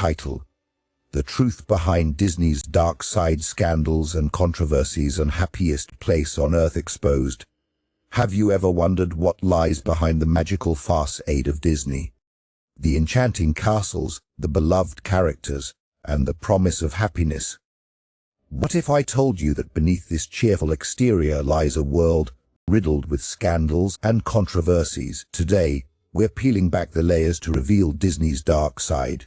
title: The Truth Behind Disney's Dark Side Scandals and Controversies and Happiest Place on Earth Exposed. Have you ever wondered what lies behind the magical facade of Disney? The enchanting castles, the beloved characters, and the promise of happiness. What if I told you that beneath this cheerful exterior lies a world riddled with scandals and controversies? Today, we're peeling back the layers to reveal Disney's dark side.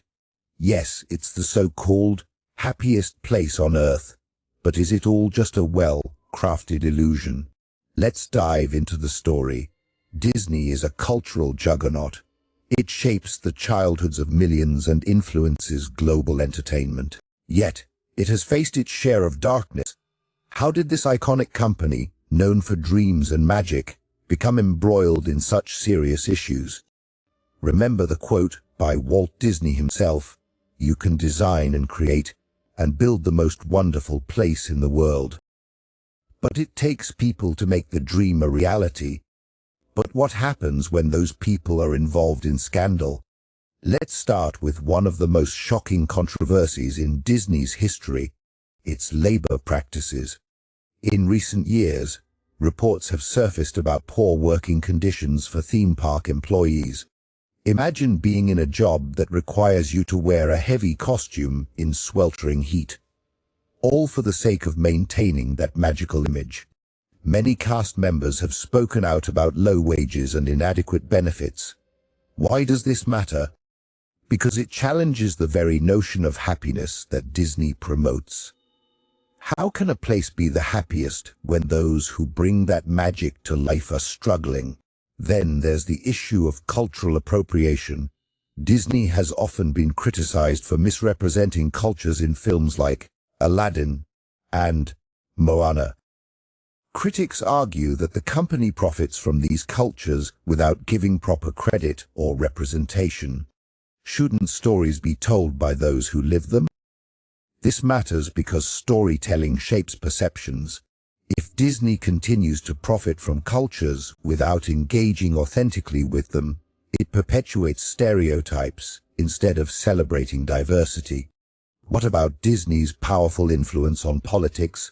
Yes, it's the so-called happiest place on Earth. But is it all just a well-crafted illusion? Let's dive into the story. Disney is a cultural juggernaut. It shapes the childhoods of millions and influences global entertainment. Yet, it has faced its share of darkness. How did this iconic company, known for dreams and magic, become embroiled in such serious issues? Remember the quote by Walt Disney himself: "You can design and create and build the most wonderful place in the world. But it takes people to make the dream a reality." But what happens when those people are involved in scandal? Let's start with one of the most shocking controversies in Disney's history: its labor practices. In recent years, reports have surfaced about poor working conditions for theme park employees. Imagine being in a job that requires you to wear a heavy costume in sweltering heat, all for the sake of maintaining that magical image. Many cast members have spoken out about low wages and inadequate benefits. Why does this matter? Because it challenges the very notion of happiness that Disney promotes. How can a place be the happiest when those who bring that magic to life are struggling? Then there's the issue of cultural appropriation. Disney has often been criticized for misrepresenting cultures in films like Aladdin and Moana. Critics argue that the company profits from these cultures without giving proper credit or representation. Shouldn't stories be told by those who live them? This matters because storytelling shapes perceptions. If Disney continues to profit from cultures without engaging authentically with them, it perpetuates stereotypes instead of celebrating diversity. What about Disney's powerful influence on politics?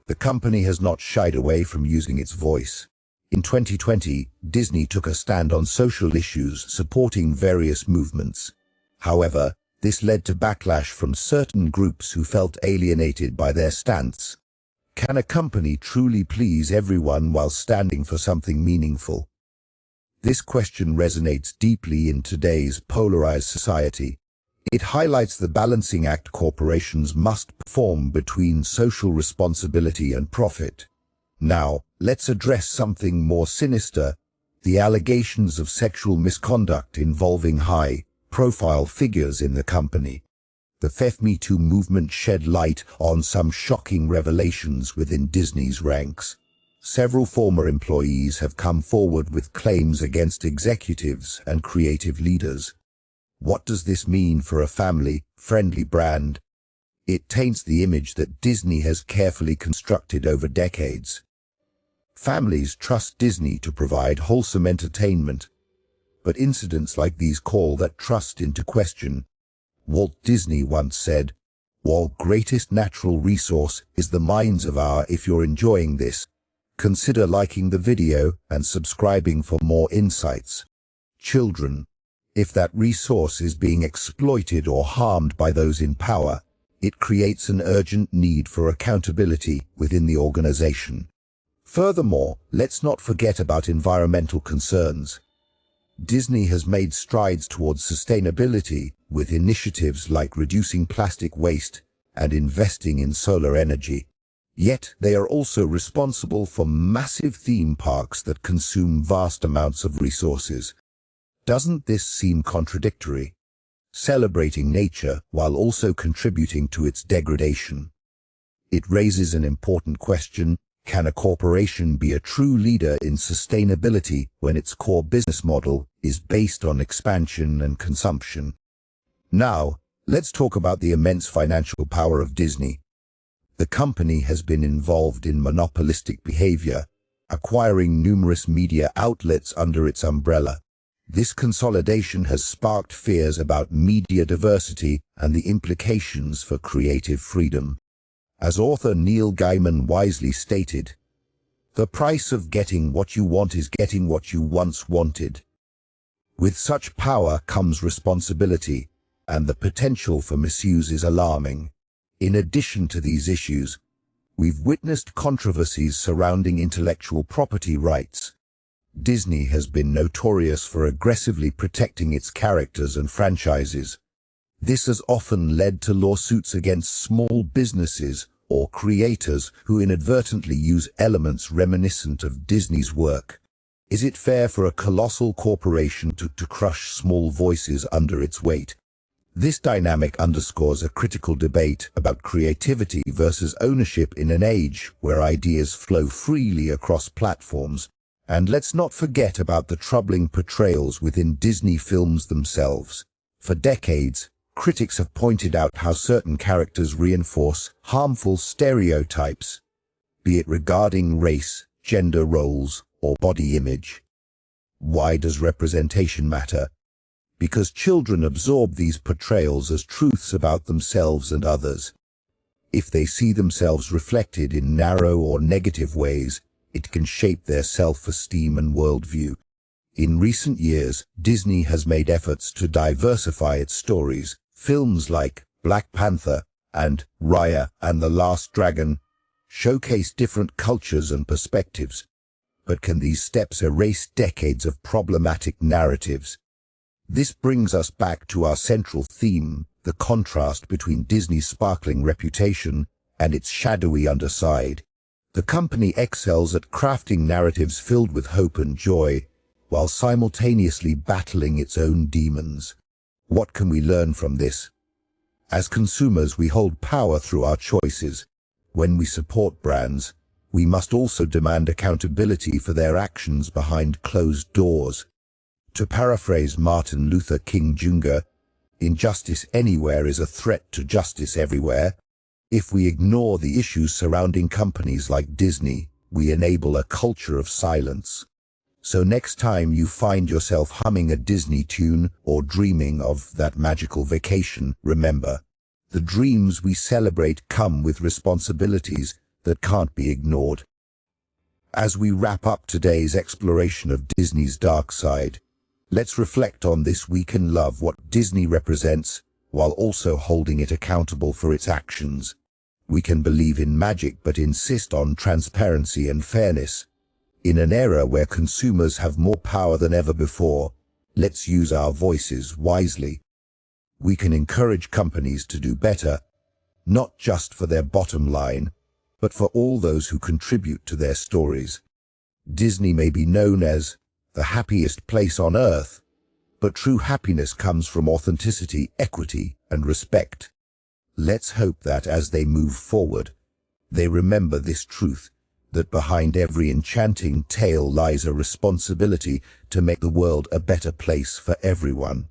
The company has not shied away from using its voice. In 2020, Disney took a stand on social issues, supporting various movements. However, this led to backlash from certain groups who felt alienated by their stance. Can a company truly please everyone while standing for something meaningful? This question resonates deeply in today's polarized society. It highlights the balancing act corporations must perform between social responsibility and profit. Now, let's address something more sinister: the allegations of sexual misconduct involving high-profile figures in the company. The Me Too movement shed light on some shocking revelations within Disney's ranks. Several former employees have come forward with claims against executives and creative leaders. What does this mean for a family-friendly brand? It taints the image that Disney has carefully constructed over decades. Families trust Disney to provide wholesome entertainment, but incidents like these call that trust into question. Walt Disney once said, "Our greatest natural resource is the minds of our." If you're enjoying this, consider liking the video and subscribing for more insights. Children. If that resource is being exploited or harmed by those in power, it creates an urgent need for accountability within the organization. Furthermore, let's not forget about environmental concerns. Disney has made strides towards sustainability with initiatives like reducing plastic waste and investing in solar energy. Yet, they are also responsible for massive theme parks that consume vast amounts of resources. Doesn't this seem contradictory? Celebrating nature while also contributing to its degradation. It raises an important question: can a corporation be a true leader in sustainability when its core business model is based on expansion and consumption? Now, let's talk about the immense financial power of Disney. The company has been involved in monopolistic behavior, acquiring numerous media outlets under its umbrella. This consolidation has sparked fears about media diversity and the implications for creative freedom. As author Neil Gaiman wisely stated, "The price of getting what you want is getting what you once wanted." With such power comes responsibility, and the potential for misuse is alarming. In addition to these issues, we've witnessed controversies surrounding intellectual property rights. Disney has been notorious for aggressively protecting its characters and franchises. This has often led to lawsuits against small businesses or creators who inadvertently use elements reminiscent of Disney's work. Is it fair for a colossal corporation to crush small voices under its weight? This dynamic underscores a critical debate about creativity versus ownership in an age where ideas flow freely across platforms. And let's not forget about the troubling portrayals within Disney films themselves. For decades, critics have pointed out how certain characters reinforce harmful stereotypes, be it regarding race, gender roles, or body image. Why does representation matter? Because children absorb these portrayals as truths about themselves and others. If they see themselves reflected in narrow or negative ways, it can shape their self-esteem and worldview. In recent years, Disney has made efforts to diversify its stories. Films like Black Panther and Raya and the Last Dragon showcase different cultures and perspectives. But can these steps erase decades of problematic narratives? This brings us back to our central theme, the contrast between Disney's sparkling reputation and its shadowy underside. The company excels at crafting narratives filled with hope and joy, while simultaneously battling its own demons. What can we learn from this? As consumers, we hold power through our choices. When we support brands, we must also demand accountability for their actions behind closed doors. To paraphrase Martin Luther King Jr., injustice anywhere is a threat to justice everywhere. If we ignore the issues surrounding companies like Disney, we enable a culture of silence. So next time you find yourself humming a Disney tune or dreaming of that magical vacation, remember, the dreams we celebrate come with responsibilities that can't be ignored. As we wrap up today's exploration of Disney's dark side, let's reflect on this week and love what Disney represents, while also holding it accountable for its actions. We can believe in magic but insist on transparency and fairness. In an era where consumers have more power than ever before, let's use our voices wisely. We can encourage companies to do better, not just for their bottom line, but for all those who contribute to their stories. Disney may be known as the happiest place on earth, but true happiness comes from authenticity, equity, and respect. Let's hope that as they move forward, they remember this truth, that behind every enchanting tale lies a responsibility to make the world a better place for everyone.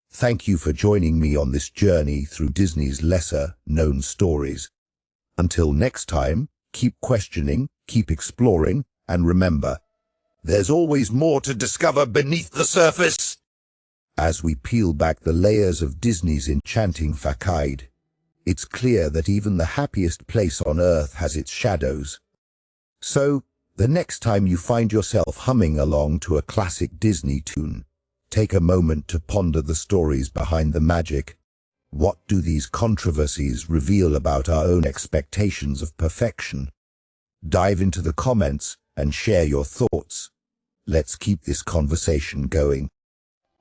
Thank you for joining me on this journey through Disney's lesser-known stories. Until next time, keep questioning, keep exploring, and remember, there's always more to discover beneath the surface. As we peel back the layers of Disney's enchanting facade, it's clear that even the happiest place on earth has its shadows. So, the next time you find yourself humming along to a classic Disney tune, take a moment to ponder the stories behind the magic. What do these controversies reveal about our own expectations of perfection? Dive into the comments and share your thoughts. Let's keep this conversation going.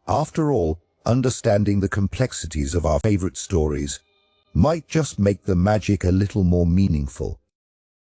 After all, understanding the complexities of our favorite stories might just make the magic a little more meaningful.